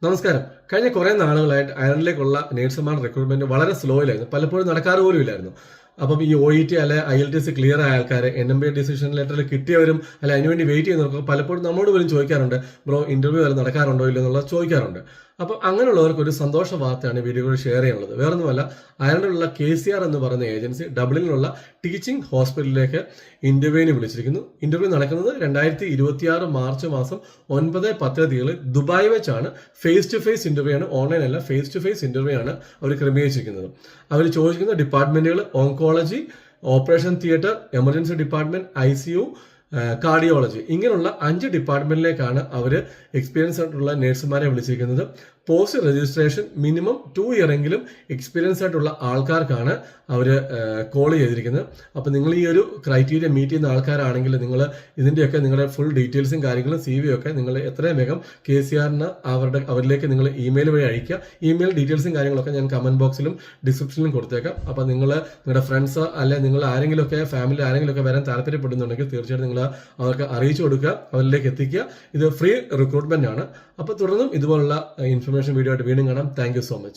നമസ്കാരം. കഴിഞ്ഞ കുറേ നാളുകളായിട്ട് അയർലൻഡിലേക്കുള്ള നേഴ്സുമാർ റിക്രൂട്ട്മെന്റ് വളരെ സ്ലോയിലായിരുന്നു. പലപ്പോഴും നടക്കാറ് പോലും ഇല്ലായിരുന്നു. അപ്പം ഈ OET അല്ലെ IELTS ക്ലിയർ ആയ ആൾക്കാർ NMBA ഡിസിഷൻ ലെറ്ററിൽ കിട്ടിയവരും അല്ലെ അതിനുവേണ്ടി വെയിറ്റ് ചെയ്യുന്നവർക്ക് പലപ്പോഴും നമ്മളോട് പോലും ചോദിക്കാറുണ്ട്, ബ്രോ ഇന്റർവ്യൂ വരെ നടക്കാറുണ്ടോ ഇല്ലോ എന്നുള്ളത് ചോദിക്കാറുണ്ട്. അപ്പം അങ്ങനെയുള്ളവർക്ക് ഒരു സന്തോഷ വാർത്തയാണ് വീഡിയോകൾ ഷെയർ ചെയ്യാനുള്ളത്. വേറൊന്നുമല്ല, അയർലൻഡിലുള്ള KCR എന്ന് പറയുന്ന ഏജൻസി ഡബ്ലിനിലുള്ള ടീച്ചിങ് ഹോസ്പിറ്റലിലേക്ക് ഇന്റർവ്യൂവിന് വിളിച്ചിരിക്കുന്നു. ഇന്റർവ്യൂ നടക്കുന്നത് 2026 മാർച്ച് മാസം 9-10 തീയതികളിൽ ദുബായ് വെച്ചാണ്. ഫേസ് ടു ഫേസ് ഇന്റർവ്യൂ ആണ്, ഓൺലൈൻ അല്ല. ഫേസ് ടു ഫേസ് ഇന്റർവ്യൂ ആണ് അവർ ക്രമീകരിച്ചിരിക്കുന്നത്. അവർ ചോദിക്കുന്ന ഡിപ്പാർട്ട്മെന്റുകൾ oncology, operation theatre, emergency department, ICU, cardiology, ഇങ്ങനെയുള്ള 5 ഡിപ്പാർട്ട്മെന്റിലേക്കാണ് അവർ എക്സ്പീരിയൻസ് ആയിട്ടുള്ള നഴ്സുമാരെ വിളിച്ചിരിക്കുന്നത്. പോസ്റ്റ് രജിസ്ട്രേഷൻ മിനിമം 2 ഇയർ എങ്കിലും എക്സ്പീരിയൻസ് ആയിട്ടുള്ള ആൾക്കാർക്കാണ് അവർ കോൾ ചെയ്തിരിക്കുന്നത്. അപ്പോൾ നിങ്ങൾ ഈ ഒരു ക്രൈറ്റീരിയ മീറ്റ് ചെയ്യുന്ന ആൾക്കാരാണെങ്കിൽ നിങ്ങൾ ഇതിൻ്റെയൊക്കെ നിങ്ങളുടെ ഫുൾ ഡീറ്റെയിൽസും കാര്യങ്ങളും CV ഒക്കെ നിങ്ങൾ എത്രയും വേഗം KCRന് അവരിലേക്ക് നിങ്ങൾ ഇമെയിൽ വഴി അയക്കുക. ഇമെയിൽ ഡീറ്റെയിൽസും കാര്യങ്ങളൊക്കെ ഞാൻ കമന്റ് ബോക്സിലും ഡിസ്ക്രിപ്ഷനിലും കൊടുത്തേക്കാം. അപ്പോൾ നിങ്ങളുടെ ഫ്രണ്ട്സ് അല്ലെ നിങ്ങൾ ആരെങ്കിലുമൊക്കെ ഫാമിലി ആരെങ്കിലുമൊക്കെ വരാൻ താല്പര്യപ്പെടുന്നുണ്ടെങ്കിൽ തീർച്ചയായിട്ടും നിങ്ങൾ അവർക്ക് അറിയിച്ചു കൊടുക്കുക, അവരിലേക്ക് എത്തിക്കുക. ഇത് ഫ്രീ റിക്രൂട്ട്മെന്റ് ആണ്. അപ്പോൾ തുടർന്നും ഇതുപോലുള്ള ഇൻഫർമേഷൻ വീഡിയോ ആയിട്ട് വീണ്ടും കാണാം. Thank you so much.